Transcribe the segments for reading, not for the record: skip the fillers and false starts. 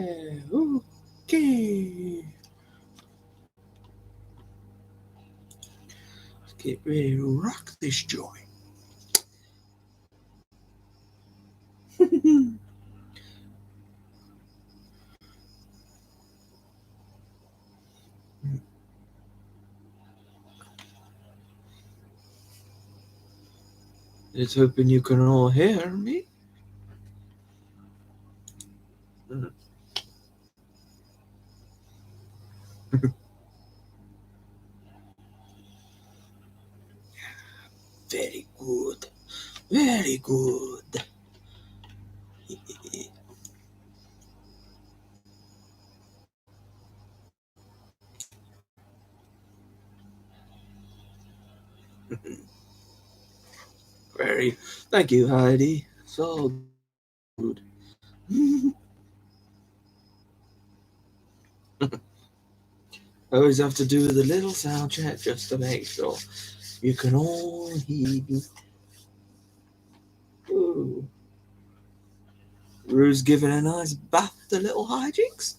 Okay. Let's get ready to rock this joint. Just hoping you can all hear me. Very good. Very good. Very. Thank you, Heidi. So good. I always have to do the little sound check just to make sure you can all hear me. Ooh. Rue's giving a nice bath to little hijinks.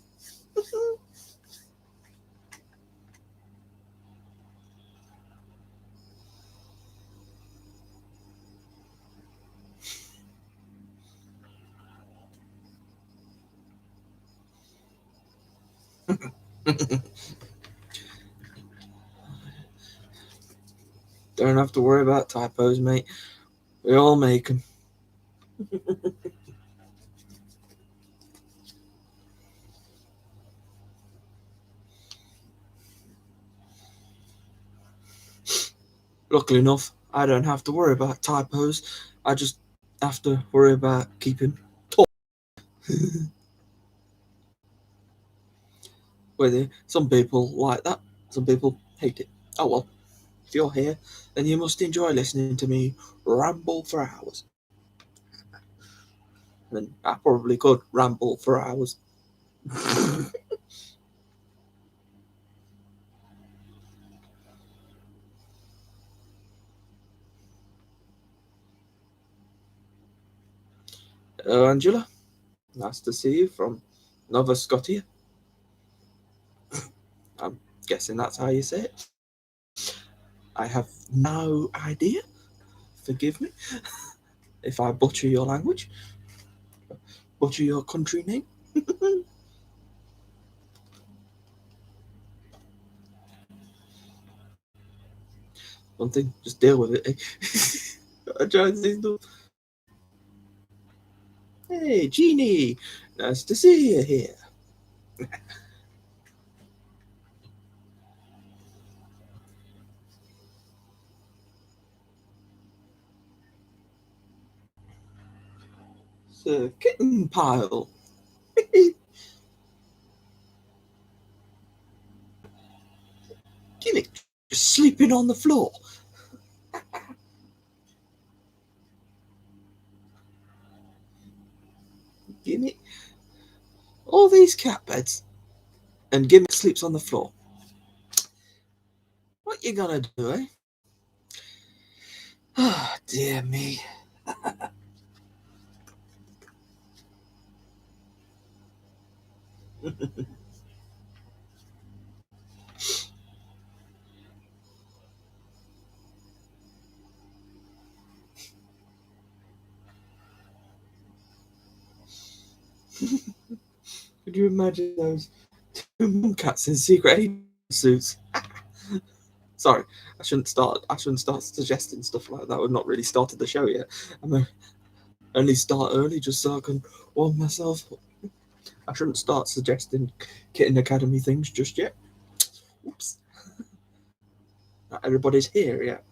Don't have to worry about typos, mate. We all make them. Luckily enough, I don't have to worry about typos. I just have to worry about keeping talking. Whether some people like that, some people hate it. Oh well, if you're here, then you must enjoy listening to me ramble for hours. And I probably could ramble for hours. Hello, Angela. Nice to see you from Nova Scotia. I'm guessing that's how you say it. I have no idea. Forgive me if I butcher your language, butcher your country name. One thing, just deal with it. I try and say stuff. Hey, Jeannie, nice to see you here. It's a kitten pile. Gimme, just sleeping on the floor. Gimme all these cat beds, and Gimme sleeps on the floor. What you gonna do, eh? Ah, dear me. Could you imagine those two momcats in secret agent suits? Sorry, I shouldn't start suggesting stuff like that. We've not really started the show yet. I'm gonna only start early just so I can warm myself. I shouldn't start suggesting Kitten Academy things just yet. Oops. Not everybody's here yet.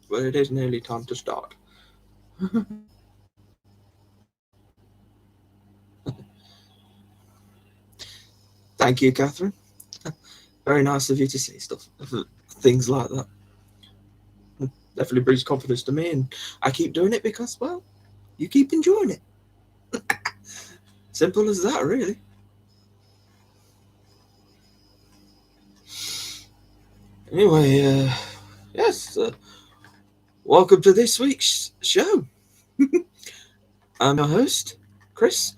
But it is nearly time to start. Thank you, Catherine. Very nice of you to say stuff, things like that. Definitely brings confidence to me, and I keep doing it because, well, you keep enjoying it. Simple as that, really. Anyway, yes, Welcome to this week's show. I'm your host, Chris,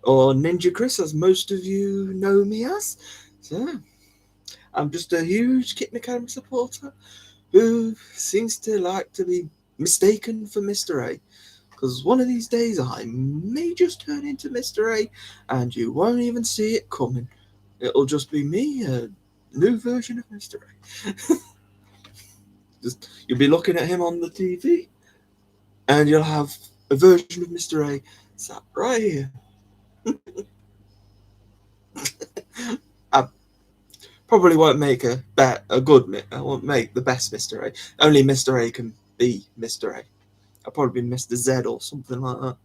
or NinjaChris, as most of you know me as. So, I'm just a huge Kitten Academy supporter who seems to like to be mistaken for Mr. A. Because one of these days I may just turn into Mr. A and you won't even see it coming. It'll just be me, a new version of Mr. A. You'll be looking at him on the TV and you'll have a version of Mr. A sat right here. I probably won't make a good. I won't make the best Mr. A. Only Mr. A can be Mr. A. I'll probably be Mr. Z or something like that.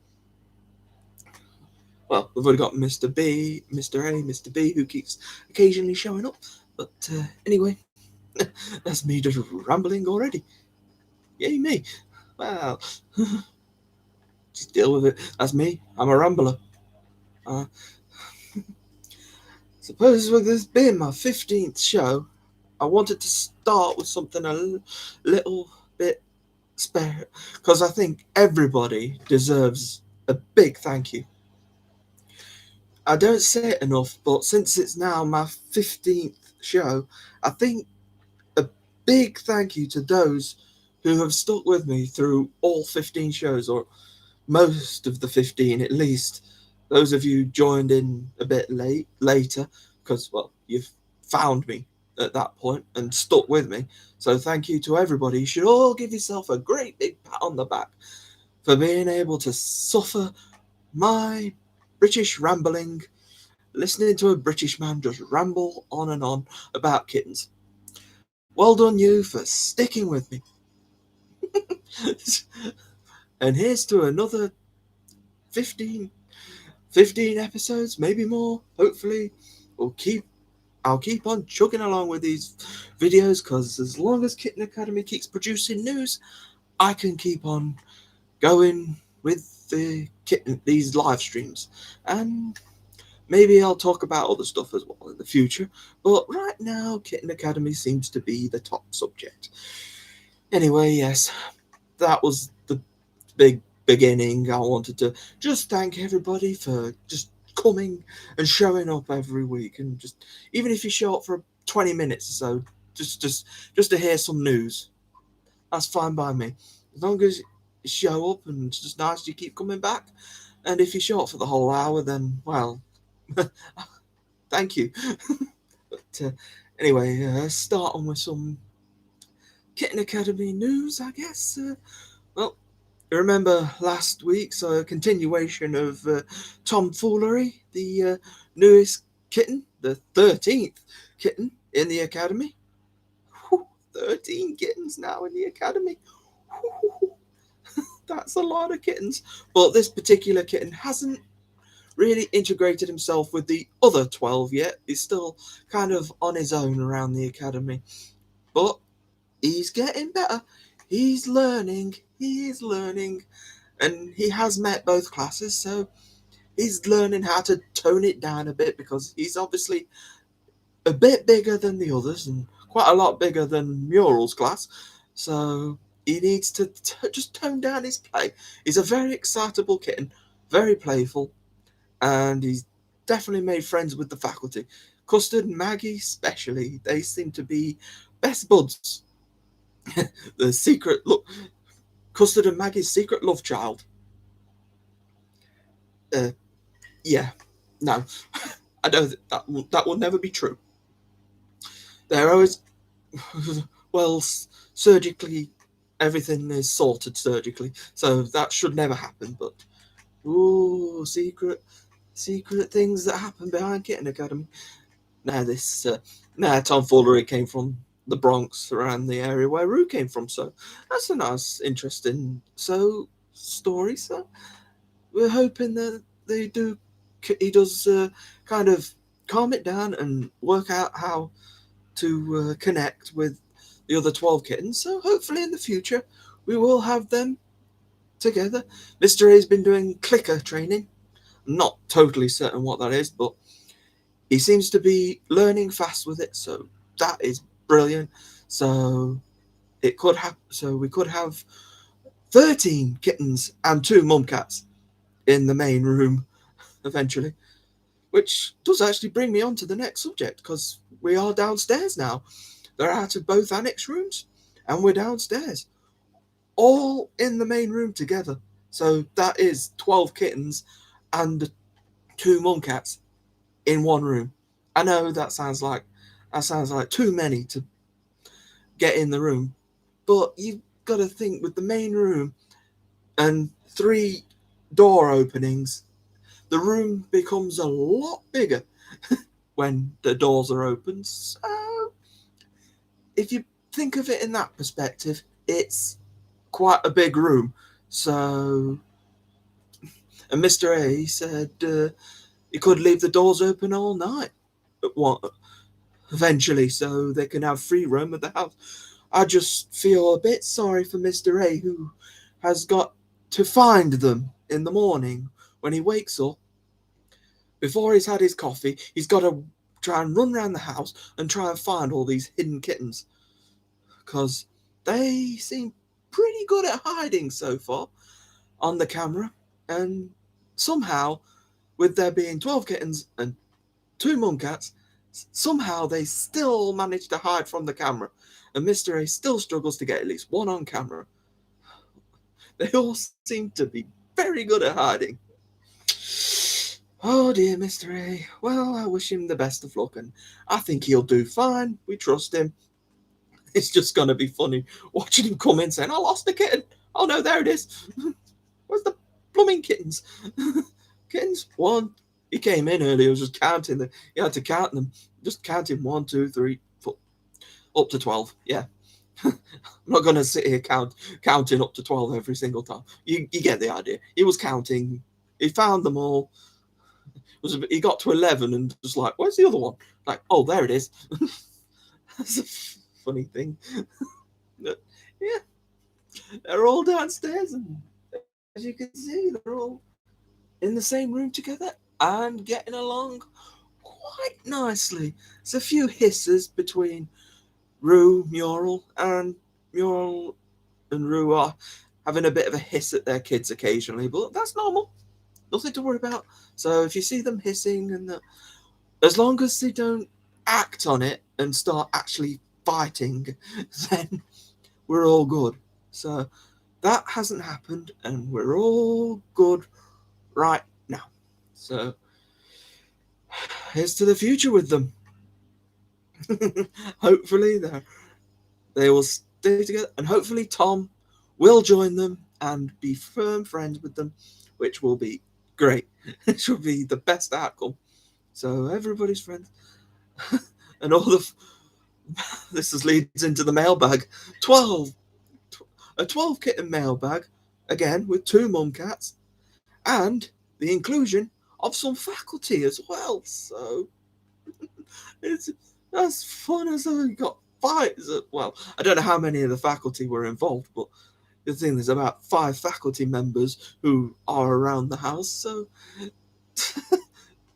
Well, we've already got Mr. B, Mr. A, Mr. B, who keeps occasionally showing up. But anyway, that's me just rambling already. Yay me. Well, just deal with it. That's me. I'm a rambler. Suppose with this being my 15th show, I wanted to start with something a little bit spare, because I think everybody deserves a big thank you. I don't say it enough, but since it's now my 15th show, I think a big thank you to those who have stuck with me through all 15 shows, or most of the 15 at least. Those of you joined in a bit later, because, well, you've found me at that point and stuck with me. So thank you to everybody. You should all give yourself a great big pat on the back for being able to suffer my British rambling, listening to a British man just ramble on and on about kittens. Well done you for sticking with me. And here's to another 15 episodes, maybe more. Hopefully I'll keep on chugging along with these videos, because as long as Kitten Academy keeps producing news, I can keep on going with these live streams. And maybe I'll talk about other stuff as well in the future. But right now, Kitten Academy seems to be the top subject. Anyway, yes, that was the big beginning. I wanted to just thank everybody for just coming and showing up every week, and just even if you show up for 20 minutes or so, just to hear some news, that's fine by me. As long as you show up and it's just nice you keep coming back. And if you show up for the whole hour, then, well, thank you. But anyway, start on with some Kitten Academy news, I guess. Well, you remember last week, so a continuation of Tomfoolery, the newest kitten, the 13th kitten in the Academy. Whew, 13 kittens now in the Academy. Whew, that's a lot of kittens. But this particular kitten hasn't really integrated himself with the other 12 yet. He's still kind of on his own around the Academy. But he's getting better. He's learning. He is learning. And he has met both classes, so he's learning how to tone it down a bit, because he's obviously a bit bigger than the others and quite a lot bigger than Mural's class. So he needs to just tone down his play. He's a very excitable kitten, very playful, and he's definitely made friends with the faculty. Custard and Maggie especially, they seem to be best buds. The secret look, Custard and Maggie's secret love child. Yeah, no, I don't. That will never be true. They're always well, surgically, everything is sorted surgically, so that should never happen. But ooh, secret things that happen behind Kitten Academy. Now Tomfoolery came from the Bronx, around the area where Rue came from, so that's a nice, interesting story. So we're hoping that he does kind of calm it down and work out how to connect with the other 12 kittens. So hopefully in the future we will have them together. Mr. A's been doing clicker training. I'm not totally certain what that is, but he seems to be learning fast with it, so that is brilliant. So it could have, so we could have 13 kittens and 2 mumcats in the main room eventually. Which does actually bring me on to the next subject, because we are downstairs now. They're out of both annex rooms, and we're downstairs, all in the main room together. So that is 12 kittens and 2 mumcats in one room. I know that sounds like too many to get in the room, but you've got to think, with the main room and 3 door openings, the room becomes a lot bigger when the doors are open. So if you think of it in that perspective, it's quite a big room. So, and Mr. A said he could leave the doors open all night eventually, so they can have free roam of the house. I just feel a bit sorry for Mr. A, who has got to find them in the morning when he wakes up. Before he's had his coffee, he's got to try and run around the house and try and find all these hidden kittens, because they seem pretty good at hiding so far on the camera. And somehow, with there being 12 kittens and 2 mumcats, somehow they still manage to hide from the camera, and Mr. A still struggles to get at least one on camera. They all seem to be very good at hiding. Oh dear, Mr. A. Well, I wish him the best of luck, and I think he'll do fine. We trust him. It's just going to be funny watching him come in saying, I lost a kitten. Oh no, there it is. Where's the blooming kittens? Kittens? 1. He came in earlier, was just counting them. He had to count them. Just counting 1, 2, 3, 4, up to 12. Yeah. I'm not going to sit here counting up to 12 every single time. You get the idea. He was counting. He found them all. He got to 11 and was like, where's the other one? Like, oh, there it is. That's a funny thing. But, yeah. They're all downstairs, and as you can see, they're all in the same room together and getting along quite nicely. There's a few hisses between Muriel and Rue are having a bit of a hiss at their kids occasionally, but that's normal. Nothing to worry about. So if you see them hissing, and as long as they don't act on it and start actually fighting, then we're all good. So that hasn't happened, and we're all good right now. So here's to the future with them. Hopefully they will stay together, and hopefully Tom will join them and be firm friends with them, which will be great. It should be the best outcome. So everybody's friends. And all this leads into the mailbag. 12 kitten mailbag, again with 2 mumcats, and the inclusion of some faculty as well. So that's fun as well. You got fights. Well, I don't know how many of the faculty were involved, but the thing, there's about 5 faculty members who are around the house. So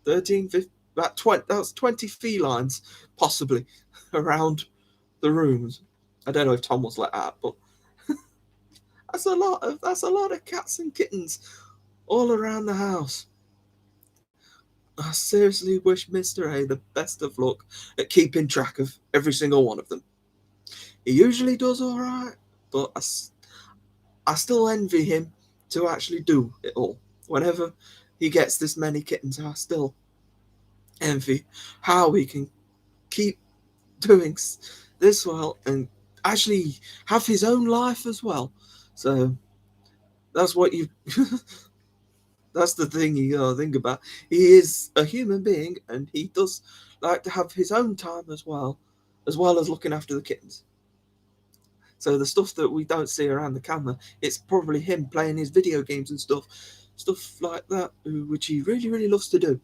13, 15, about 20. That's 20 felines possibly around the rooms. I don't know if Tom was like that, but that's a lot of cats and kittens all around the house. I seriously wish Mr. A the best of luck at keeping track of every single one of them. He usually does all right, but I still envy him to actually do it all. Whenever he gets this many kittens, I still envy how he can keep doing this well and actually have his own life as well. So that's what you that's the thing you gotta think about. He is a human being, and he does like to have his own time as well as looking after the kittens. So the stuff that we don't see around the camera, it's probably him playing his video games and stuff like that, which he really, really loves to do,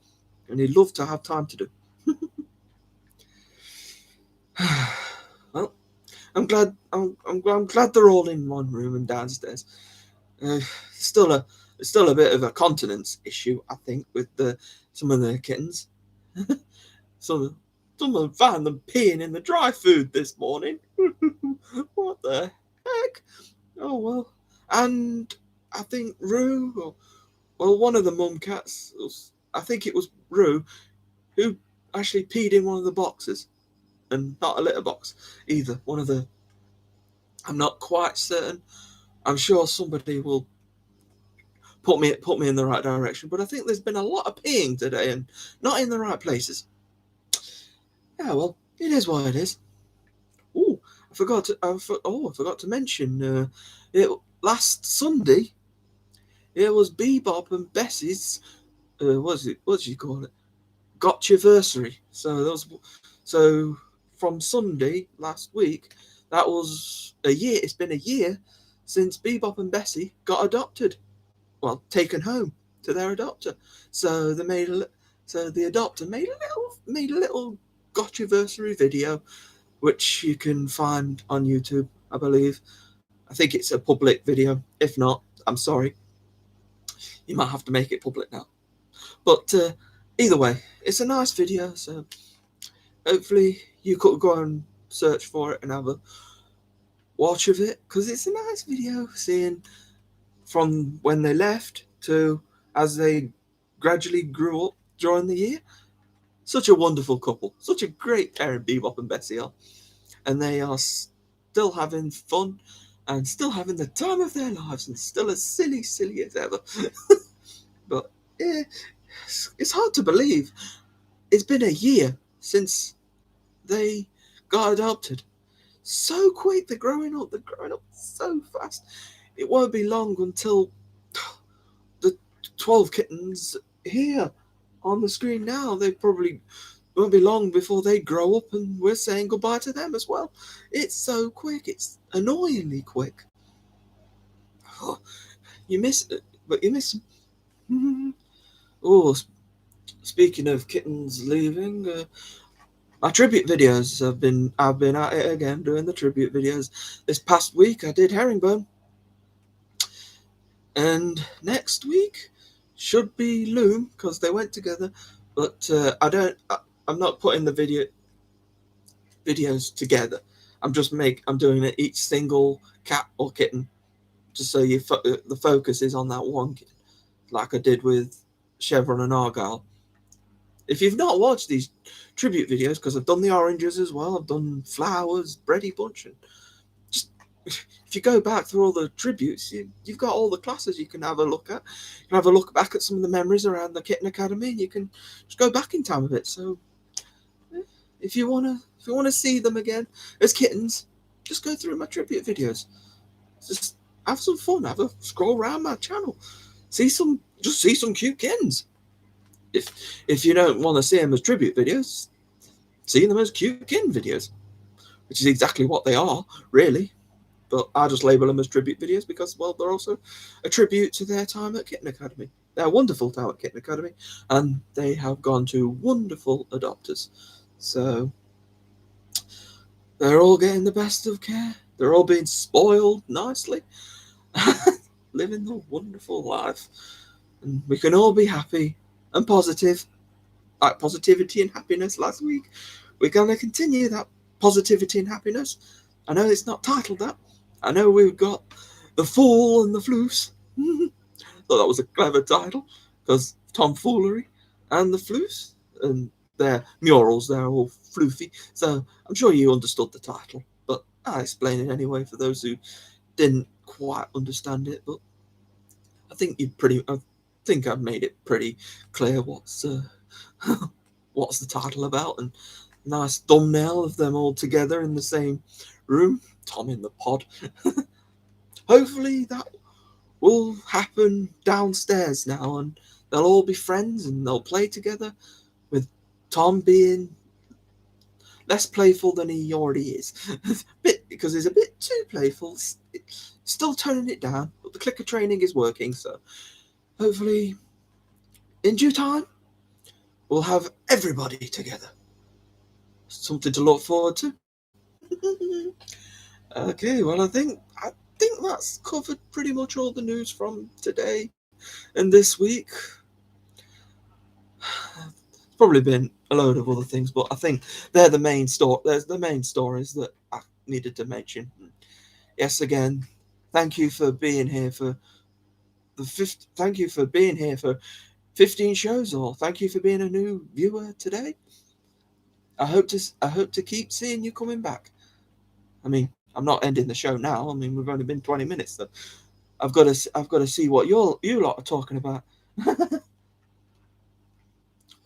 and he'd love to have time to do. Well, I'm glad they're all in one room and downstairs. Still a bit of a continence issue, I think, with some of the kittens. Someone found them peeing in the dry food this morning. What the heck? Oh well. And I think Rue, well, one of the mumcats, I think it was Rue, who actually peed in one of the boxes, and not a litter box either. One of the, I'm not quite certain. I'm sure somebody will put me in the right direction. But I think there's been a lot of peeing today, and not in the right places. Yeah, well, it is what it is. Oh, I forgot to mention. It last Sunday. It was Bebop and Bessie's. What did you call it? Gotchaversary. So from Sunday last week, that was a year. It's been a year since Bebop and Bessie got adopted. Well, taken home to their adopter. So they made so the adopter made a little Gotchaversary video, which you can find on YouTube, I believe. I think it's a public video. If not, I'm sorry. You might have to make it public now. But either way, it's a nice video, so hopefully you could go and search for it and have a watch of it, because it's a nice video, seeing from when they left to as they gradually grew up during the year. Such a wonderful couple, such a great pair, Bebop and Bessie are, and they are still having fun and still having the time of their lives, and still as silly as ever. But yeah, it's hard to believe it's been a year since they got adopted. So quick, they're growing up so fast. It won't be long until the 12 kittens here on the screen now. They probably won't be long before they grow up and we're saying goodbye to them as well. It's so quick, it's annoyingly quick. Oh, you miss it, but you miss them. Oh, speaking of kittens leaving, my tribute videos I've been at it again doing the tribute videos. This past week I did Herringbone, and next week should be Loom, because they went together. But I'm not putting the videos together. I'm doing it each single cat or kitten, just so the focus is on that one kitten, like I did with Chevron and Argyle. If you've not watched these tribute videos, because I've done the oranges as well, I've done flowers, Bready Bunch, and just if you go back through all the tributes, you've got all the classes you can have a look at. You can have a look back at some of the memories around the Kitten Academy, and you can just go back in time a bit. So if you wanna see them again as kittens, just go through my tribute videos. Just have some fun. Have a scroll around my channel. See some cute kittens. If you don't want to see them as tribute videos, see them as cute kitten videos, which is exactly what they are, really. But I just label them as tribute videos because, well, they're also a tribute to their time at Kitten Academy. They're wonderful time at Kitten Academy, and they have gone to wonderful adopters. So they're all getting the best of care. They're all being spoiled nicely, living the wonderful life. And we can all be happy and positive, like positivity and happiness last week. We're going to continue that positivity and happiness. I know it's not titled that. I know we've got The Fool and The FLOOFS. Thought that was a clever title, because Tomfoolery and The FLOOFS, and their murals, they're all floofy. So I'm sure you understood the title, but I'll explain it anyway for those who didn't quite understand it. But I think I've made it pretty clear what's the title about, and nice thumbnail of them all together in the same room, Tom in the pod. Hopefully that will happen downstairs now, and they'll all be friends and they'll play together, with Tom being less playful than he already is. Because he's a bit too playful. Still toning it down, but the clicker training is working, so hopefully in due time we'll have everybody together. Something to look forward to. Okay, well, I think that's covered pretty much all the news from today and this week. Probably been a load of other things, but I think they're the main story. There's the main stories that I needed to mention. Yes, again, thank you for being here for Thank you for being here for 15 shows, or thank you for being a new viewer today. I hope to keep seeing you coming back. I mean, I'm not ending the show now. I mean, we've only been 20 minutes. So I've got to see what you lot are talking about.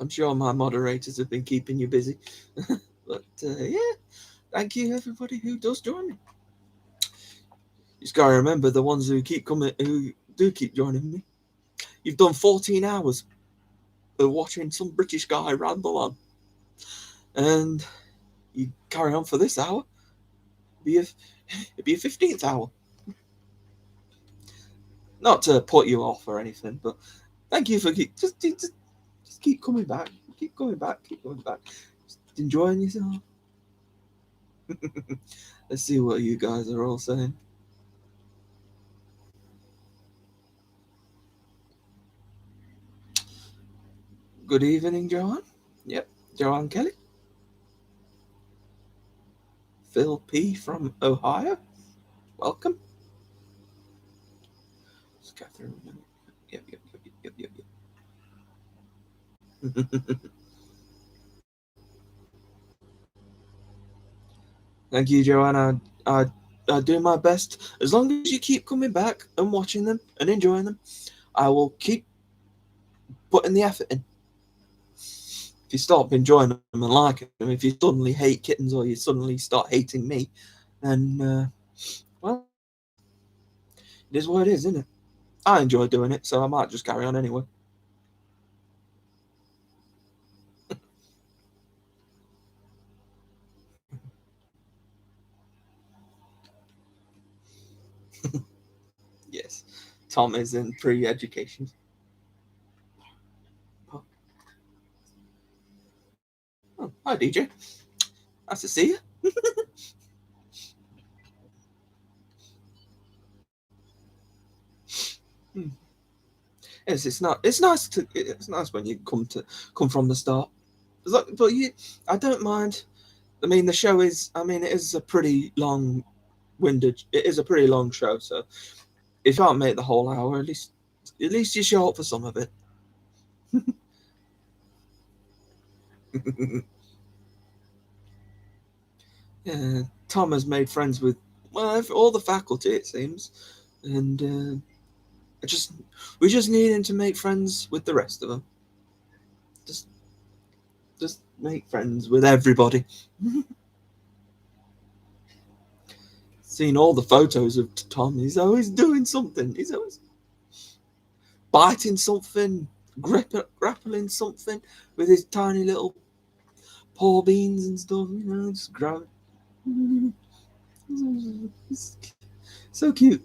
I'm sure my moderators have been keeping you busy. But yeah, thank you everybody who does join me. You just gotta remember the ones who do keep joining me. You've done 14 hours of watching some British guy ramble on, and you carry on for this hour. It'd be a 15th hour. Not to put you off or anything, but thank you for just keep coming back. Keep coming back. Keep coming back. Just enjoying yourself. Let's see what you guys are all saying. Good evening, Joanne. Yep, Joanne Kelly. Phil P. from Ohio. Welcome. It's Catherine. Yep. Thank you, Joanne. I do my best. As long as you keep coming back and watching them and enjoying them, I will keep putting the effort in. If you stop enjoying them and liking them, if you suddenly hate kittens or you suddenly start hating me, then, well, it is what it is, isn't it? I enjoy doing it, so I might just carry on anyway. Yes, Tom is in pre-education. Oh, hi, DJ. Nice to see you. Yes, it's not. It's nice to. It's nice when you come from the start. But I don't mind. I mean, the show is. I mean, it is a pretty long-winded. It is a pretty long show. So if you can't make the whole hour, at least you show up for some of it. Yeah, Tom has made friends with all the faculty, it seems, and we just need him to make friends with the rest of them. Just make friends with everybody. Seen all the photos of Tom. He's always doing something. He's always biting something, grappling something with his tiny little paw beans and stuff. Just grab it. It's so cute.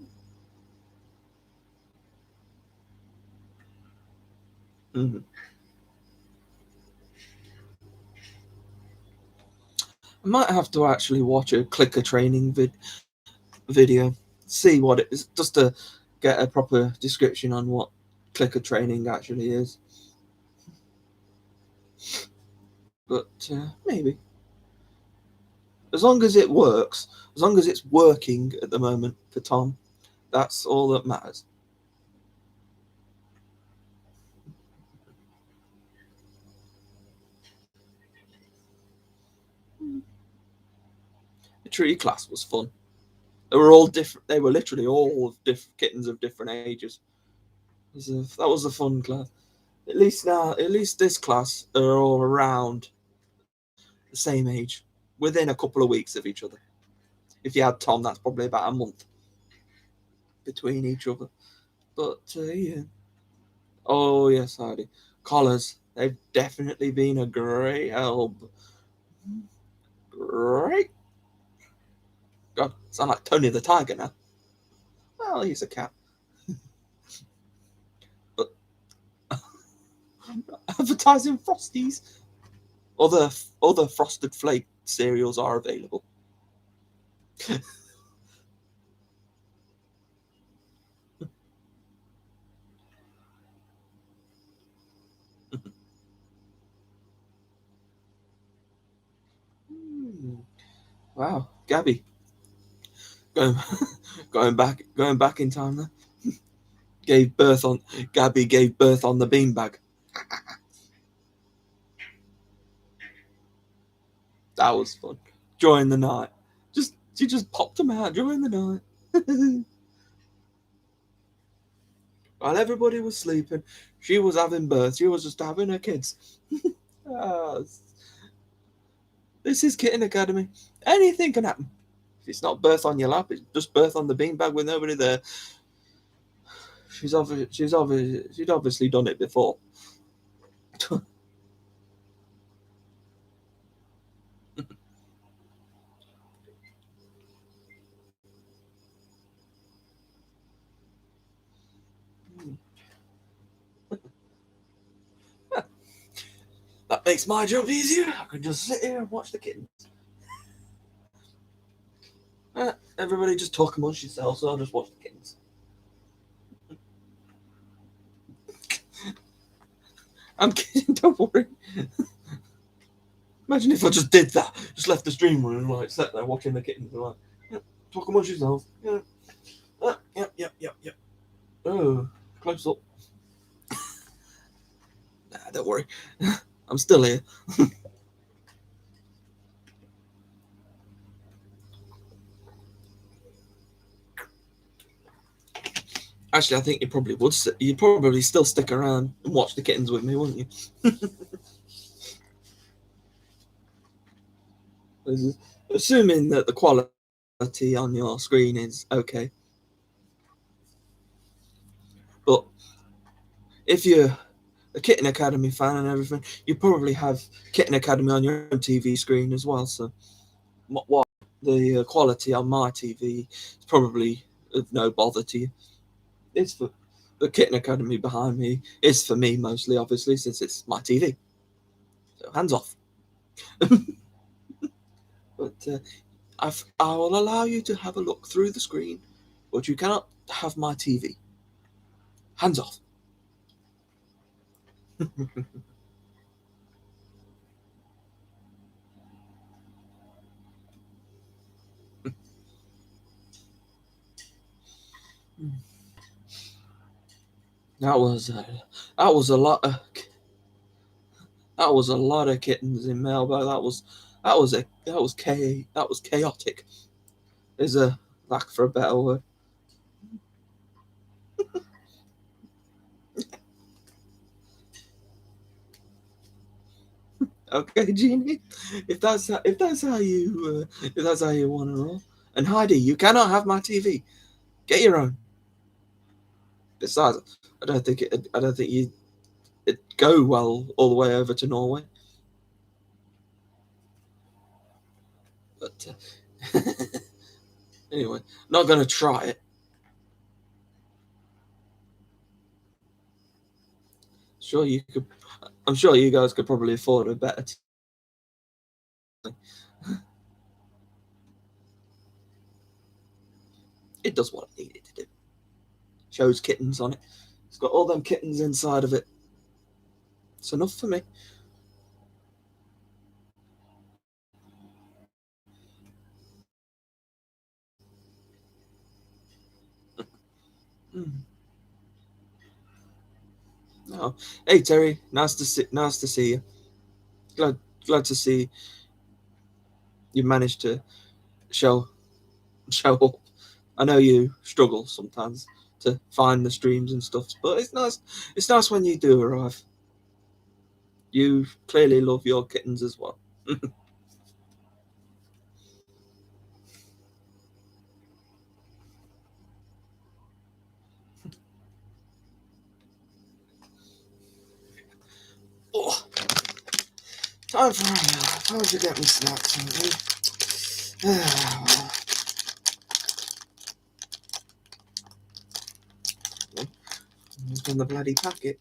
Mm-hmm. I might have to actually watch a clicker training video, see what it is, just to get a proper description on what clicker training actually is. But maybe, as long as it works, as long as it's working at the moment for Tom, that's all that matters. The tree class was fun. They were all different. They were literally all kittens of different ages. That was a fun class. At least this class are all around the same age, within a couple of weeks of each other. If you had Tom, that's probably about a month between each other. But yeah. Oh yes, Heidi. Collars. They've definitely been a great help. Great. God, sound like Tony the Tiger now. Well, he's a cat. But advertising Frosties. Other Frosted Flake cereals are available. Wow, Gabby, going going back in time there. Gabby gave birth on the beanbag. That was fun. During the night, she just popped them out during the night. While everybody was sleeping, she was having birth. She was just having her kids. Ah, this is Kitten Academy. Anything can happen. If it's not birth on your lap, it's just birth on the beanbag with nobody there. She'd obviously done it before. That makes my job easier. I can just sit here and watch the kittens. Everybody just talk amongst yourselves, so I'll just watch the kittens. I'm kidding, don't worry. Imagine if I just did that. Just left the stream room and like sat there watching the kittens and like, yeah, talk amongst yourselves. Yeah. Yep. Oh, close up. Nah, don't worry. I'm still here. Actually, I think you probably would. You'd probably still stick around and watch the kittens with me, wouldn't you? Assuming that the quality on your screen is okay. But if you're a Kitten Academy fan and everything, you probably have Kitten Academy on your own TV screen as well. So, what the quality on my TV is probably of no bother to you. It's for the Kitten Academy behind me. It's for me mostly, obviously, since it's my TV. So hands off. But I will allow you to have a look through the screen, but you cannot have my TV. Hands off. That was a lot of kittens in Melbourne. That was chaotic. There's a lack for a better word. Okay, Jeannie, if that's how you want to roll. And Heidi, you cannot have my TV. Get your own. Besides, I don't think it'd go well all the way over to Norway. But anyway, not going to try it. Sure, you could. I'm sure you guys could probably afford a better. It does what it needed to do. Shows kittens on it. It's got all them kittens inside of it. It's enough for me. Oh, hey Terry, nice to see you. Glad to see you managed to show up. I know you struggle sometimes to find the streams and stuff, but it's nice. It's nice when you do arrive. You clearly love your kittens as well. Oh, time to get me snacks. Open the bloody packet.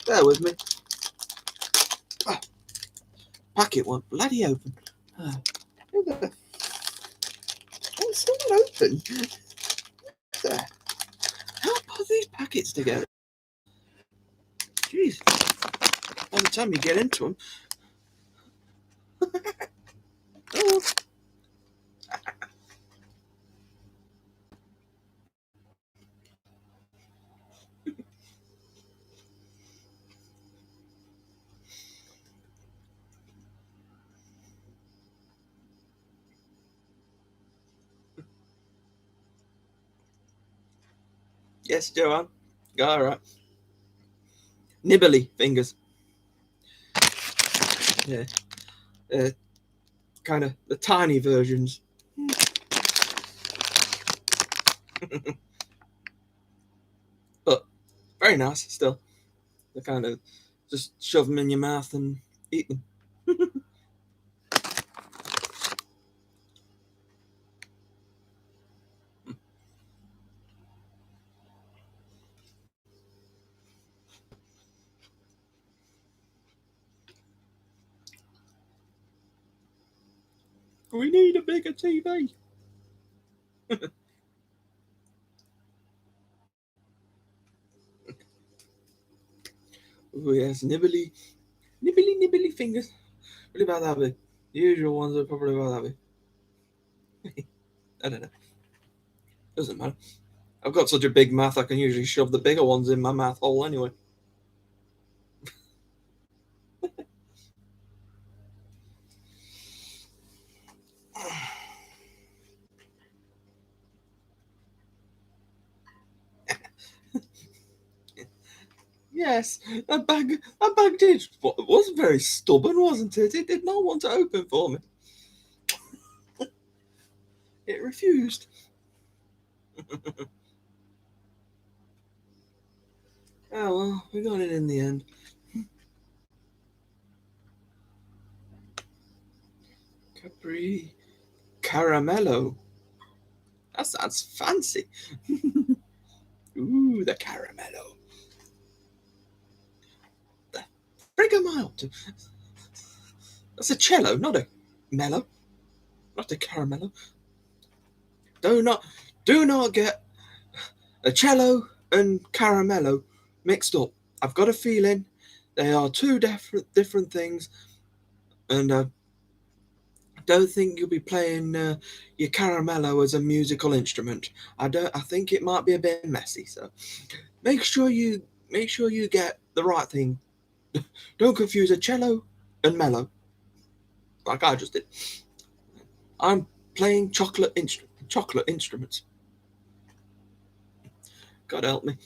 Bear with me. Packet won't bloody open. It's not open. There. How put these packets together? Jeez. By the time you get into them. Oh. Yes, Joanne. All right. Nibbly fingers. Yeah. Kind of the tiny versions. But very nice still. They kind of just shove them in your mouth and eat them. We need a bigger TV. Oh yes, nibbly fingers. Really about that big. The usual ones are probably about that big. I don't know. Doesn't matter. I've got such a big mouth, I can usually shove the bigger ones in my mouth hole anyway. Yes, that bag was very stubborn, wasn't it? It did not want to open for me. It refused. Oh well, we got it in the end. Capri Caramello. That sounds fancy. Ooh, the caramello. The frig am I up to? That's a cello, not a mellow. Not a caramello. Do not get a cello and caramello mixed up. I've got a feeling they are two different things, and I don't think you'll be playing your caramello as a musical instrument. I think it might be a bit messy. So make sure you get the right thing. Don't confuse a cello and mellow, like I just did. I'm playing chocolate instruments. God help me.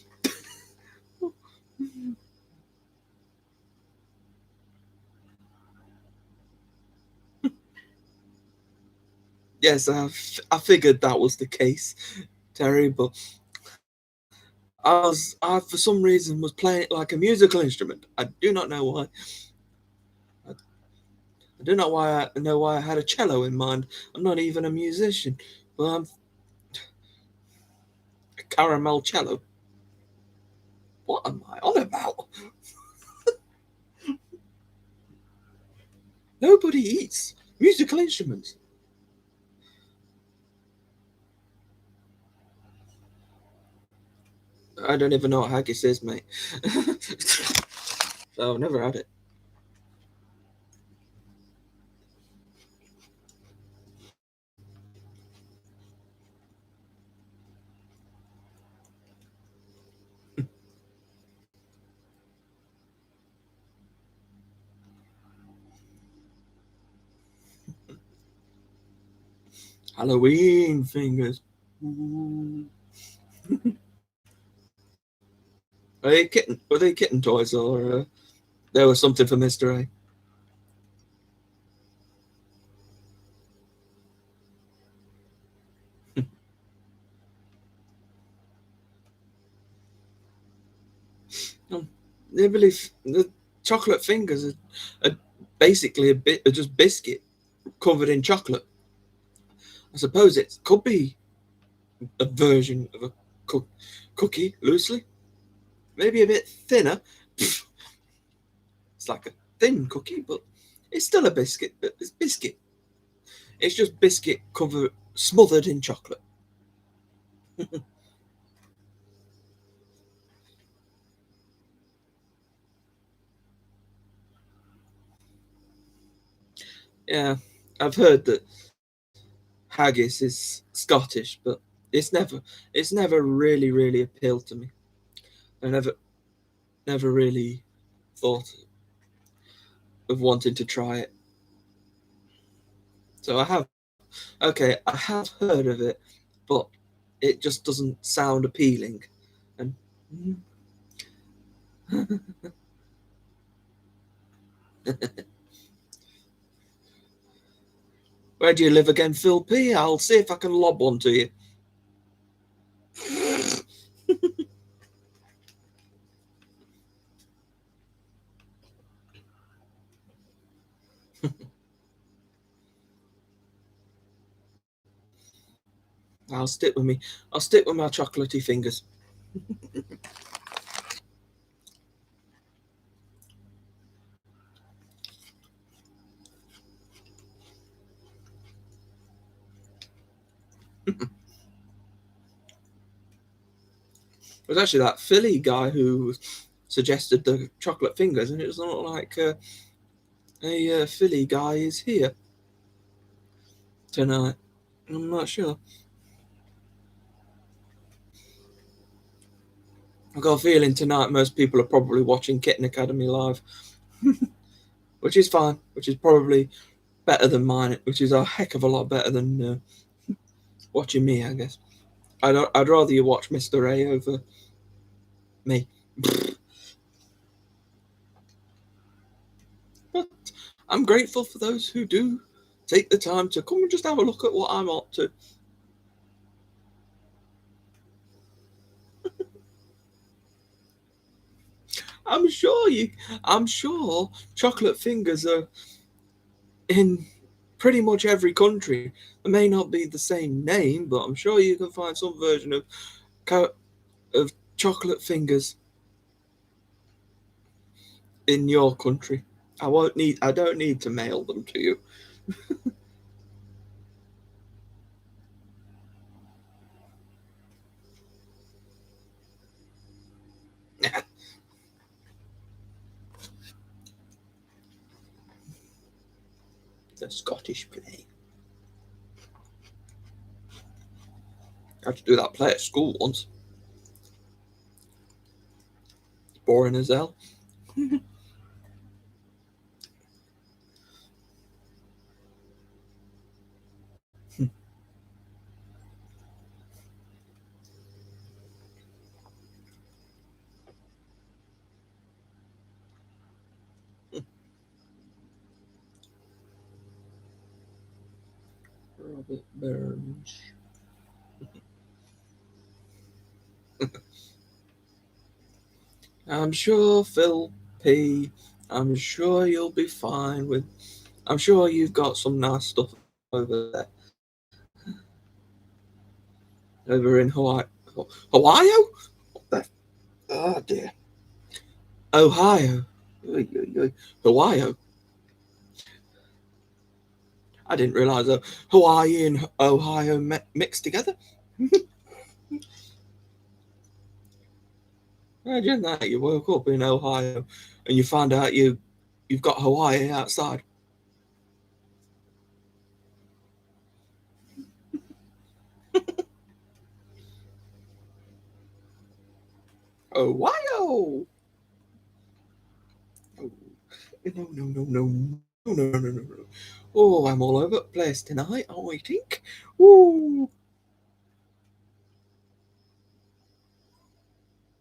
Yes, I figured that was the case, Terry, but I for some reason was playing it like a musical instrument. I do not know why. I do not know why I had a cello in mind. I'm not even a musician, but I'm a caramel cello. What am I on about? Nobody eats musical instruments. I don't even know what haggis is, mate. So I've never had it. Halloween fingers. Ooh. Were they kitten toys, or there was something for Mr. A? They believe the chocolate fingers are basically are just biscuit covered in chocolate. I suppose it could be a version of a cookie, loosely, maybe a bit thinner. It's like a thin cookie, but it's still a biscuit. But it's biscuit. It's just biscuit smothered in chocolate. Yeah, I've heard that haggis is Scottish, but it's never really appealed to me. I never really thought of wanting to try it. So I have heard of it, but it just doesn't sound appealing. And where do you live again, Phil P? I'll see if I can lob one to you. I'll stick with me. I'll stick with my chocolatey fingers. It was actually that Philly guy who suggested the chocolate fingers, and it was not like a Philly guy is here tonight. I'm not sure. I've got a feeling tonight most people are probably watching Kitten Academy live, which is fine, which is probably better than mine, which is a heck of a lot better than watching me, I guess. I'd rather you watch Mr. A over me. But I'm grateful for those who do take the time to come and just have a look at what I'm up to. I'm sure chocolate fingers are in pretty much every country. It may not be the same name, but I'm sure you can find some version of chocolate fingers in your country. I don't need to mail them to you. The Scottish play. I had to do that play at school once. Boring as hell. Robert Burns. I'm sure Phil P. I'm sure you'll be fine with. I'm sure you've got some nice stuff over there, over in Hawaii. Ohio? What the? Oh dear. Ohio. Ohio. I didn't realise that Hawaii and Ohio mixed together. Imagine that you woke up in Ohio and you find out you've got Hawaii outside. Ohio. Oh, no. Oh, I'm all over the place tonight, I think. Ooh.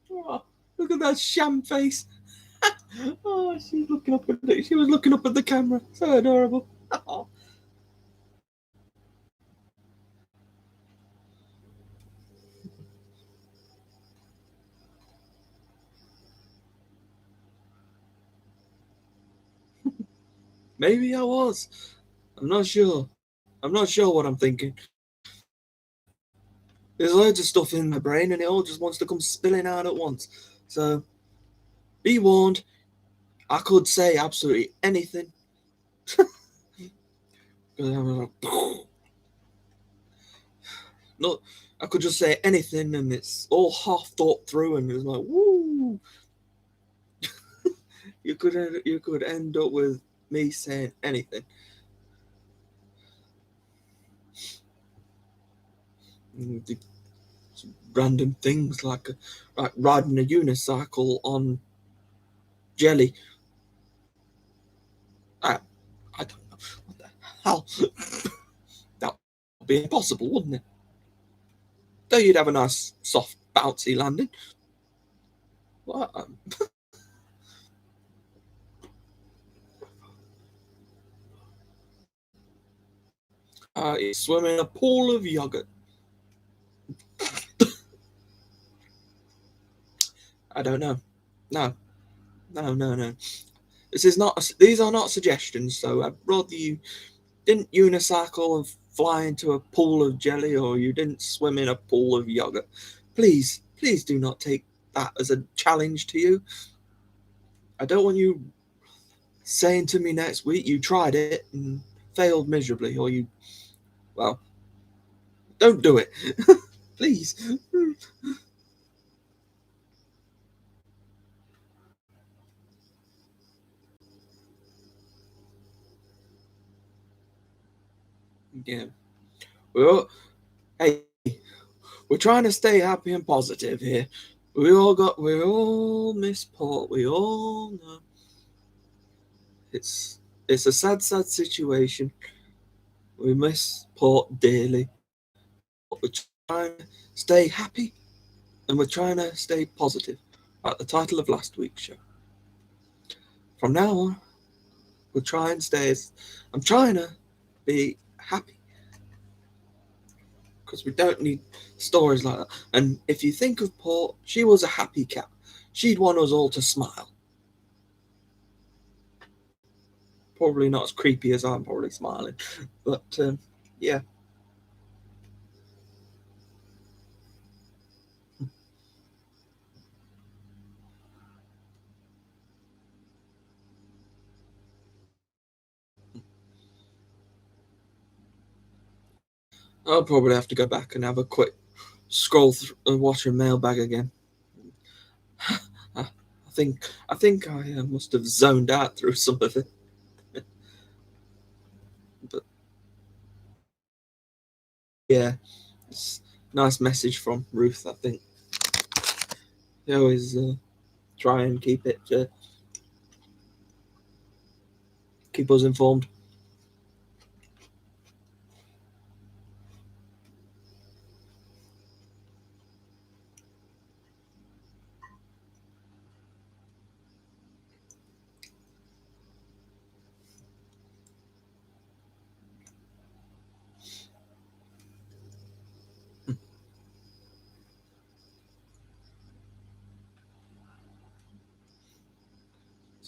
Oh, look at that sham face. Oh, she was looking up at the camera. So adorable. Oh. Maybe I was. I'm not sure. I'm not sure what I'm thinking. There's loads of stuff in my brain and it all just wants to come spilling out at once. So be warned, I could say absolutely anything. No, I could just say anything and it's all half thought through and it's like, woo. You could end up with me saying anything. Random things like riding a unicycle on jelly. I don't know what the hell. That would be impossible, wouldn't it? Though you'd have a nice, soft, bouncy landing. What? It's swimming in a pool of yogurt. I don't know. No. These are not suggestions, so I'd rather you didn't unicycle and fly into a pool of jelly, or you didn't swim in a pool of yogurt. Please do not take that as a challenge to you. I don't want you saying to me next week you tried it and failed miserably, or well, don't do it. Please. Yeah. Well, hey, we're trying to stay happy and positive here. We all miss Port. We all know it's a sad situation. We miss Port dearly. But we're trying to stay happy and we're trying to stay positive. Like the title of last week's show. From now on, we'll try and stay. I'm trying to be happy because we don't need stories like that. And if you think of Port, she was a happy cat. She'd want us all to smile. Probably not as creepy as I'm probably smiling, but yeah. I'll probably have to go back and have a quick scroll through and watch her mailbag again. I think I must have zoned out through some of it. But yeah, it's a nice message from Ruth. I think they always try and keep us informed.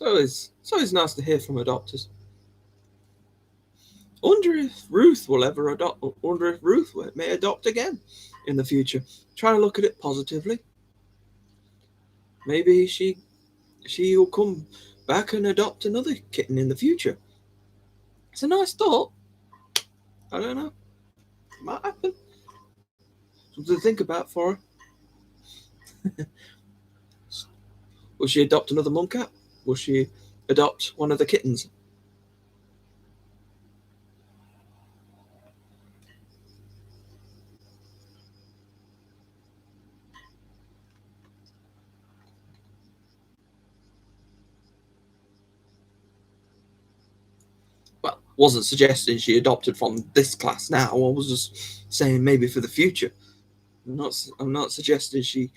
So it's nice to hear from adopters. I wonder if Ruth will ever adopt. I wonder if Ruth may adopt again in the future. Try to look at it positively. Maybe she'll come back and adopt another kitten in the future. It's a nice thought. I don't know. It might happen. Something to think about for her. Will she adopt another mum cat? Will she adopt one of the kittens? Well, wasn't suggesting she adopted from this class now. I was just saying maybe for the future. I'm not suggesting she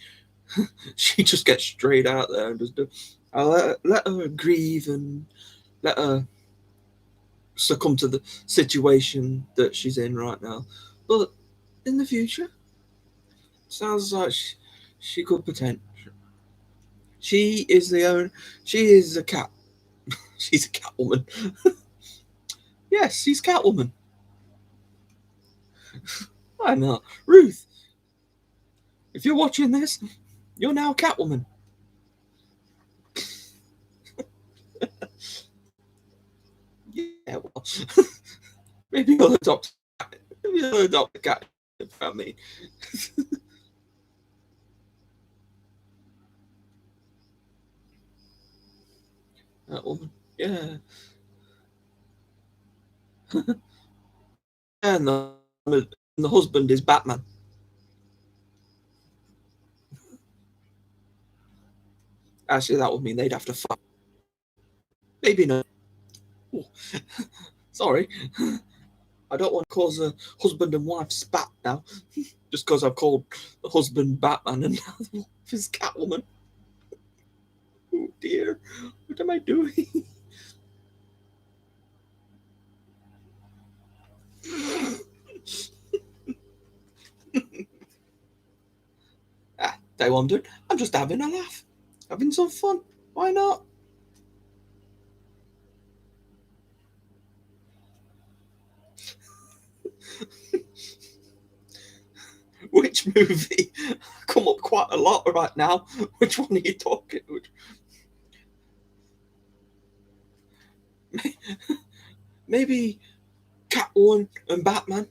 she just gets straight out there and just do. I'll let her grieve and let her succumb to the situation that she's in right now. But in the future, sounds like she could potential. She is the owner. She is a cat. She's a cat woman. Yes, she's Catwoman. I know. Ruth, if you're watching this, you're now Catwoman. Yeah, well, maybe you'll adopt. Maybe you'll adopt a cat from me. Catwoman. Yeah. And the husband is Batman. Actually, that would mean they'd have to fight. Maybe not. Ooh. Sorry. I don't want to cause a husband and wife spat now. Just because I've called the husband Batman and now the wife is Catwoman. Oh dear. What am I doing? They wondered. I'm just having a laugh. Having some fun. Why not? Which movie? Come up quite a lot right now. Which one are you talking about? Maybe Catwoman and Batman.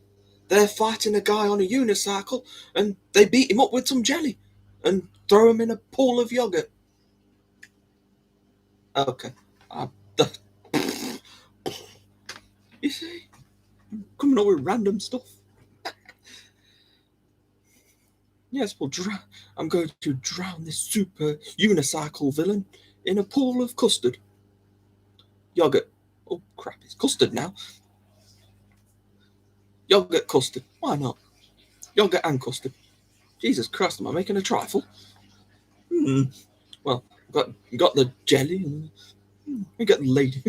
They're fighting a guy on a unicycle and they beat him up with some jelly and throw him in a pool of yogurt. Okay. You see? Coming up with random stuff. Yes, well, I'm going to drown this super unicycle villain in a pool of custard. Yogurt. Oh, crap, it's custard now. Yogurt custard. Why not? Yogurt and custard. Jesus Christ, am I making a trifle? Well, got the jelly and we got the lady.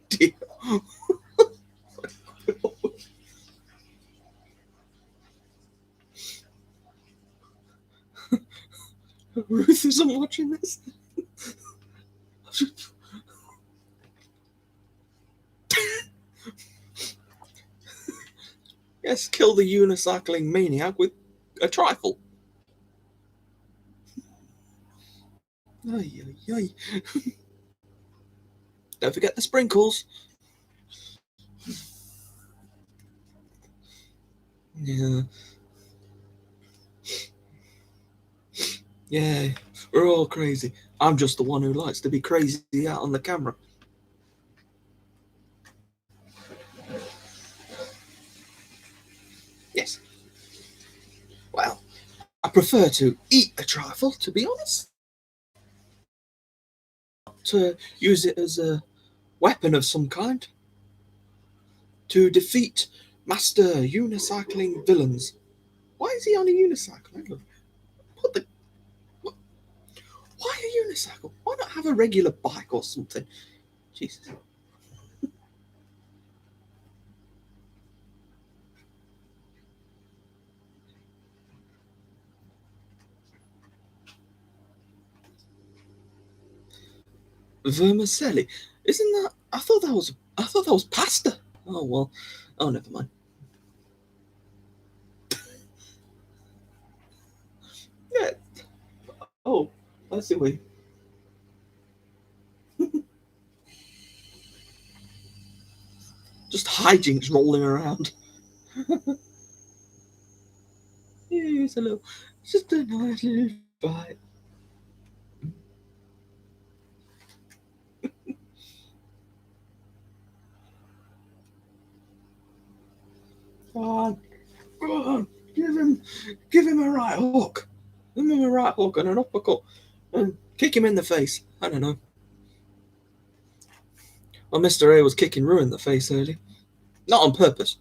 Dear. Ruth isn't watching this. Yes, kill the unicycling maniac with a trifle. Ay, ay, ay. Don't forget the sprinkles. Yeah. Yeah, we're all crazy. I'm just the one who likes to be crazy out on the camera. Yes. Well, I prefer to eat a trifle, to be honest. To use it as a weapon of some kind. To defeat master unicycling villains. Why is he on a unicycle? What the... What? Why a unicycle? Why not have a regular bike or something? Jesus. Vermicelli. Isn't that... I thought that was pasta. Oh well. Oh, never mind. Yeah. Oh, I see why. Just hijinks rolling around. Yes, hello. It's just a nice little fight. Go on, give him a right hook. Give him a right hook and an uppercut, and kick him in the face. I don't know. Well, Mr. A was kicking Rue in the face earlier, not on purpose.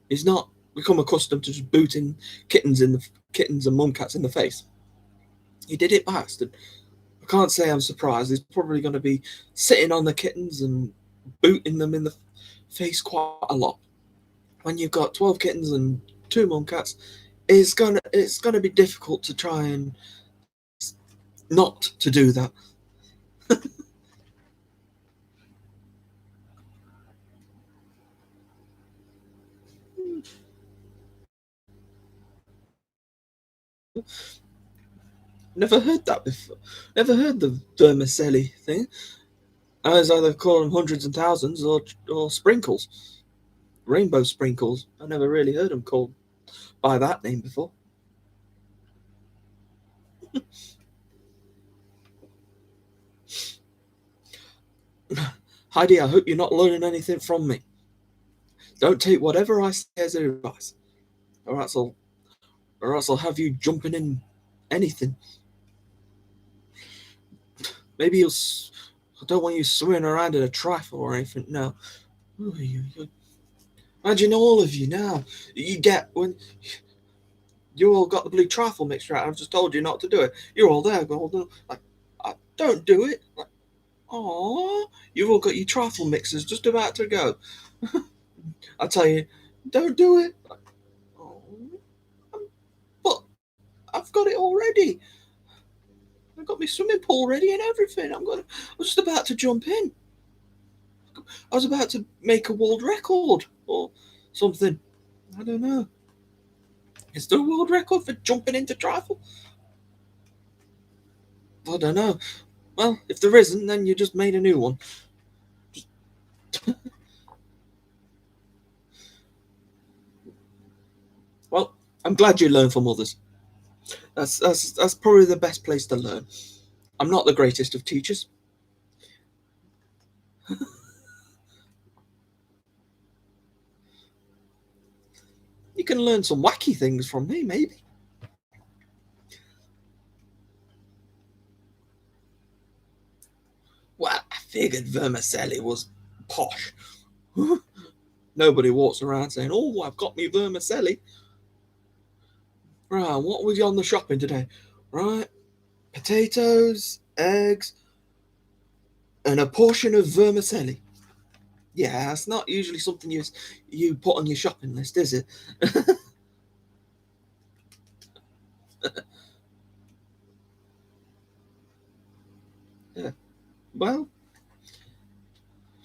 He's not become accustomed to just booting kittens and momcats in the face. He did it by accident. I can't say I'm surprised. He's probably going to be sitting on the kittens and booting them in the face quite a lot. When you've got 12 kittens and 2 momcats, it's gonna be difficult to try and not to do that. Never heard that before. Never heard the vermicelli thing. I was either call them hundreds and thousands or sprinkles, rainbow sprinkles. I never really heard them called by that name before. Heidi, I hope you're not learning anything from me. Don't take whatever I say as advice. or else I'll have you jumping in anything. Maybe I don't want you swimming around in a trifle or anything. No. Imagine all of you now. You get when you all got the blue trifle mixture out. I've just told you not to do it. You're all there going, like, don't do it. Like, aww, you've all got your trifle mixers just about to go. I tell you, don't do it. Like, oh, but I've got it already. I've got my swimming pool ready and everything. I was just about to jump in. I was about to make a world record or something. I don't know. Is there a world record for jumping into trifle? I don't know. Well, if there isn't, then you just made a new one. Well, I'm glad you learn from others. That's probably the best place to learn. I'm not the greatest of teachers. You can learn some wacky things from me, maybe. Well, I figured vermicelli was posh. Nobody walks around saying, "Oh, I've got me vermicelli." Right, what was you on the shopping today? Right, potatoes, eggs, and a portion of vermicelli. Yeah, that's not usually something you put on your shopping list, is it? Yeah. Well,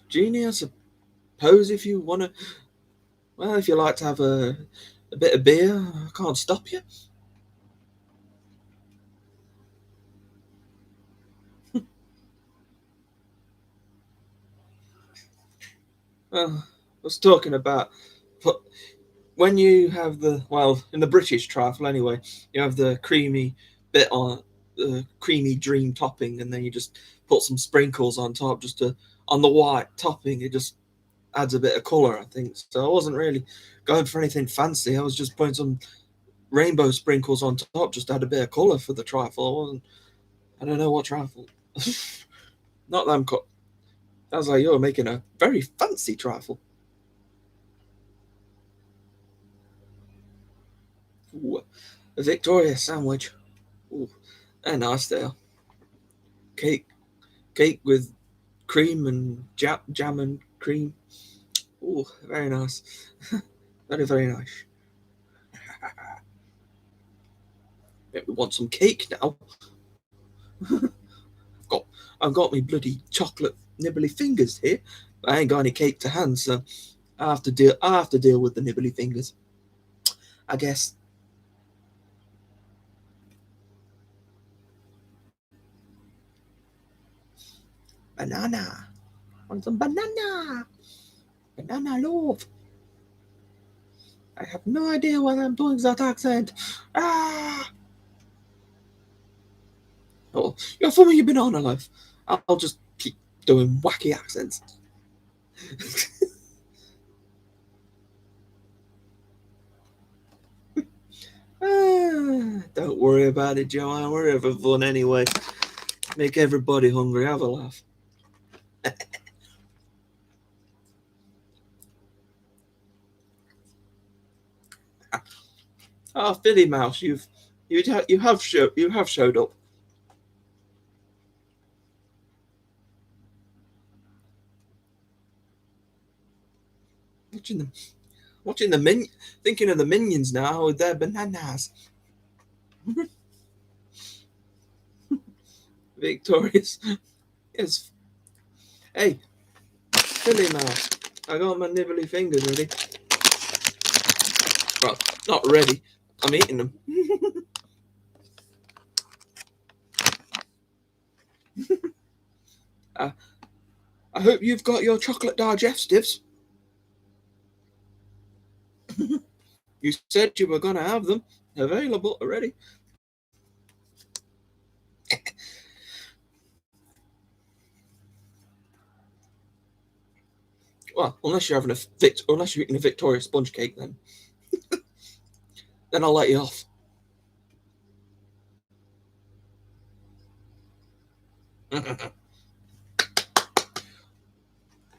Jeannie, I suppose if you want to, well, if you like to have a bit of beer, I can't stop you. Well, I was talking about, but when you have in the British trifle anyway, you have the creamy bit on the creamy dream topping, and then you just put some sprinkles on top, on the white topping. It just adds a bit of colour, I think. So I wasn't really going for anything fancy. I was just putting some rainbow sprinkles on top, just to add a bit of colour for the trifle. I don't know what trifle. Not that I'm. Sounds like you're making a very fancy trifle. Ooh, a Victoria sandwich. Ooh, they're nice there. Cake with cream and jam and cream. Ooh, very nice. Very, very nice. We want some cake now. I've got me bloody chocolate nibbly fingers here. I ain't got any cake to hand, so I have to deal with the nibbly fingers, I guess. Banana. Want some banana? Banana loaf. I have no idea why I'm doing that accent. Ah! Oh, you're from your banana loaf. I'll just keep doing wacky accents. Don't worry about it, Joanne. We're here for fun anyway. Make everybody hungry. Have a laugh. Oh, Philly Mouse, you have showed up. Watching the thinking of the minions now with their bananas. Victorious. Yes. Hey, Philly Mouse. I got my nibbly fingers ready. Well, not ready. I'm eating them. I hope you've got your chocolate digestives. You said you were going to have them available already. Well, unless you're eating a Victoria sponge cake, then. then I'll let you off.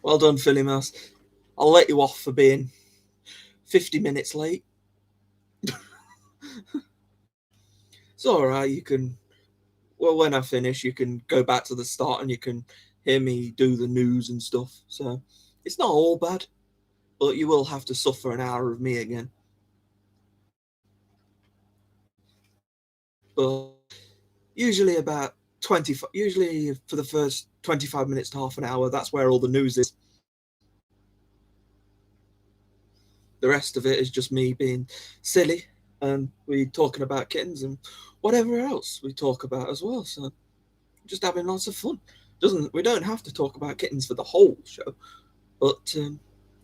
Well done, Philly Mouse. I'll let you off for being 50 minutes late. It's alright, you can... Well, when I finish, you can go back to the start and you can hear me do the news and stuff. So, it's not all bad. But you will have to suffer an hour of me again. But usually about 25... Usually for the first 25 minutes to half an hour, that's where all the news is. The rest of it is just me being silly, and we talking about kittens and whatever else we talk about as well. So just having lots of fun. We don't have to talk about kittens for the whole show, but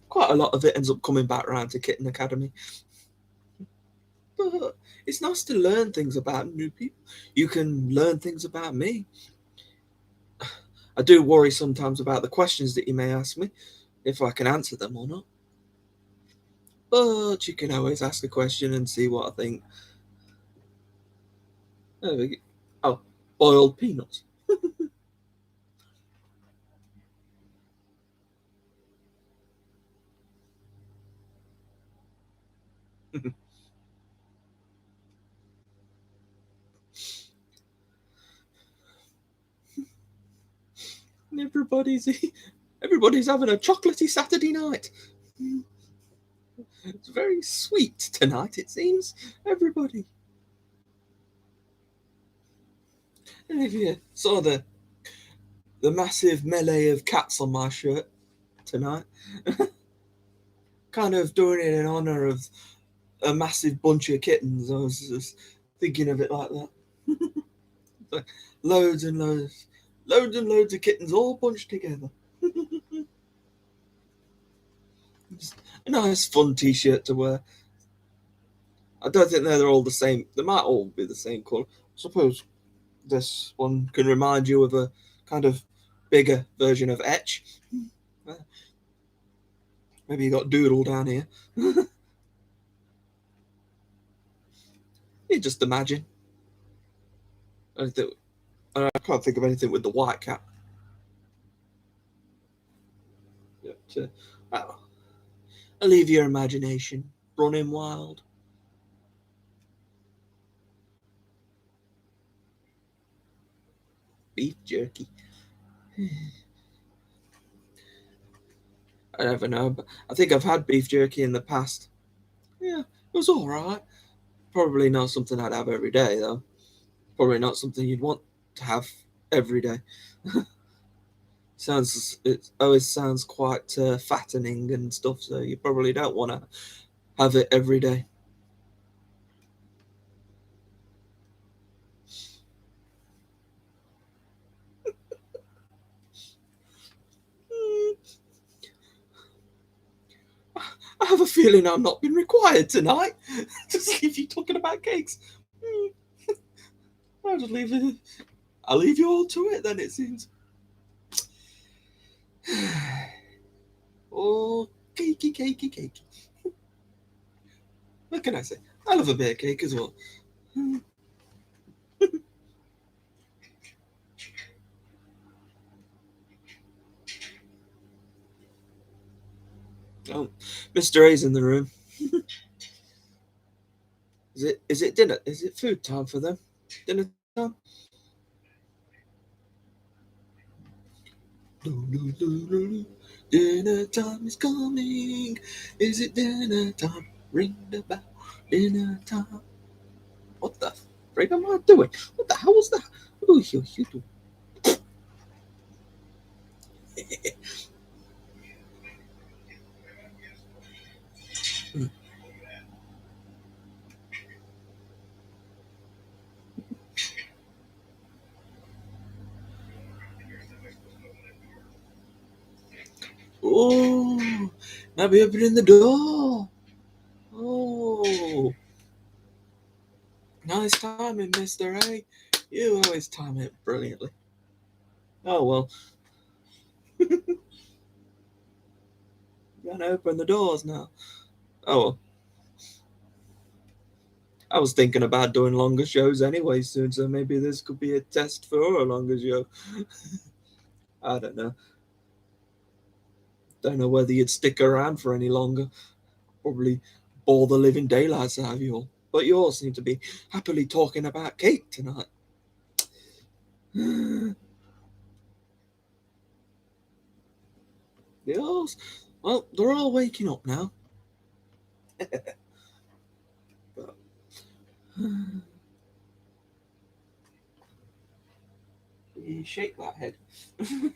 quite a lot of it ends up coming back around to Kitten Academy. But it's nice to learn things about new people. You can learn things about me. I do worry sometimes about the questions that you may ask me, if I can answer them or not. But you can always ask a question and see what I think. There we go. Oh, boiled peanuts. Everybody's having a chocolatey Saturday night. It's very sweet tonight, it seems. Everybody. And if you saw the massive melee of cats on my shirt tonight, kind of doing it in honor of a massive bunch of kittens. I was just thinking of it like that. Like loads and loads of kittens all bunched together. Just a nice fun t-shirt to wear. I don't think they're all the same. They might all be the same colour. I suppose this one can remind you of a kind of bigger version of Etch. Maybe you got Doodle down here. You just imagine. I can't think of anything with the white cat. But, well, I'll leave your imagination running wild. Beef jerky. I never know, but I think I've had beef jerky in the past. Yeah, it was alright. Probably not something I'd have every day, though. Probably not something you'd want to have every day. It always sounds quite fattening and stuff, so you probably don't want to have it every day. I have a feeling I'm not being required tonight to leave you talking about cakes. I'll just leave it. I'll leave you all to it then, it seems. Oh, cakey. What can I say? I love a bit of cake as well. Oh, Mr. A's in the room. Is it dinner? Is it food time for them? Dinner time? Dinner time is coming. Is it dinner time? Ring the bell. Dinner time. What the frick am I doing? What the hell was that? Oh, you. Oh, now be opening the door. Oh, nice timing, Mr. A. You always time it brilliantly. Oh, well. Gonna open the doors now. Oh, well. I was thinking about doing longer shows anyway soon, so maybe this could be a test for a longer show. I don't know. Don't know whether you'd stick around for any longer. Probably bore the living daylights out of you all. But you all seem to be happily talking about cake tonight. Yes. Well, they're all waking up now. But, you shake that head. I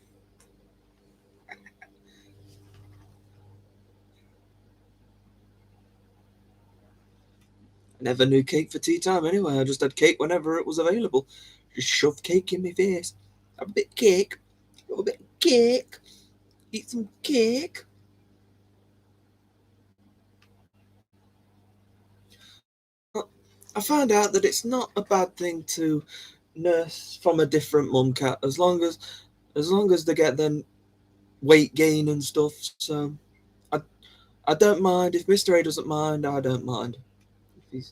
never knew cake for tea time anyway. I just had cake whenever it was available. Just shove cake in my face. Have a bit of cake. Have a bit of cake. Eat some cake. I found out that it's not a bad thing to nurse from a different mum cat as long as they get their weight gain and stuff. So I don't mind. If Mr. A doesn't mind, I don't mind. If he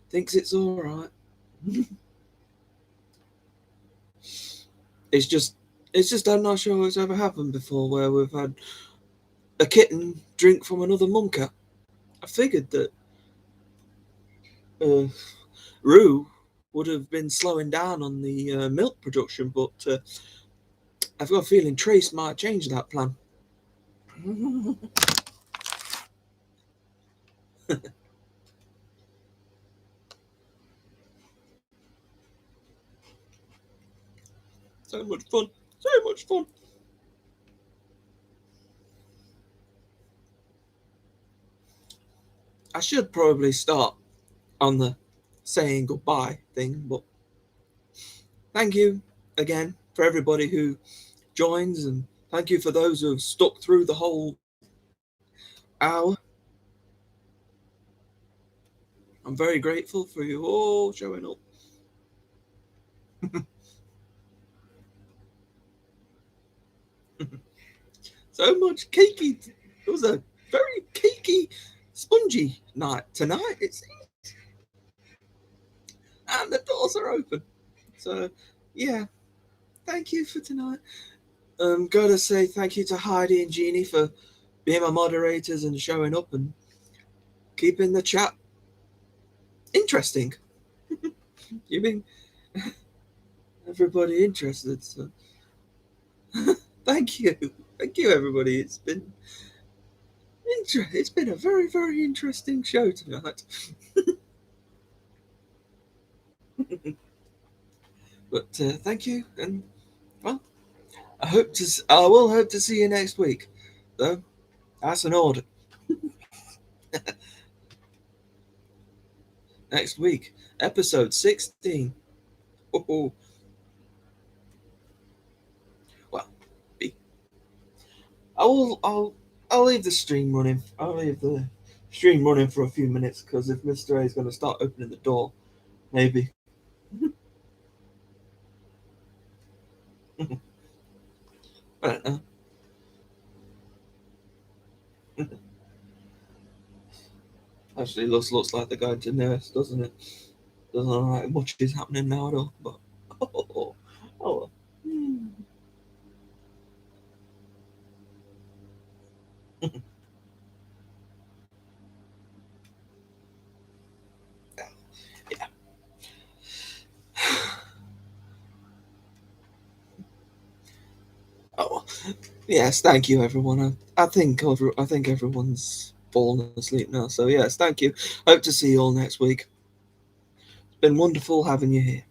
thinks it's all right. It's just I'm not sure it's ever happened before where we've had a kitten drink from another mum cat. I figured that Rue would have been slowing down on the milk production, but I've got a feeling Trace might change that plan. So much fun. So much fun. I should probably start on the saying goodbye thing, but thank you again for everybody who joins, and thank you for those who have stuck through the whole hour. I'm very grateful for you all showing up. So much cakey. It was a very cakey, spongy night tonight, it seems. And the doors are open. So, yeah, thank you for tonight. Gotta say thank you to Heidi and Jeannie for being my moderators and showing up and keeping the chat interesting. Keeping everybody interested. So, thank you. Thank you, everybody. It's been a very, very interesting show tonight. But thank you, and well, I will hope to see you next week. Though that's an order. Next week, episode 16. Oh, well, I'll leave the stream running. I'll leave the stream running for a few minutes because if Mr. A is going to start opening the door, maybe. I don't know. Actually, looks like they're going to nurse, doesn't it? Doesn't look like much is happening now at all. But oh well. Yeah. Oh, yes, thank you, everyone. I think everyone's fallen asleep now. So yes, thank you. Hope to see you all next week. It's been wonderful having you here.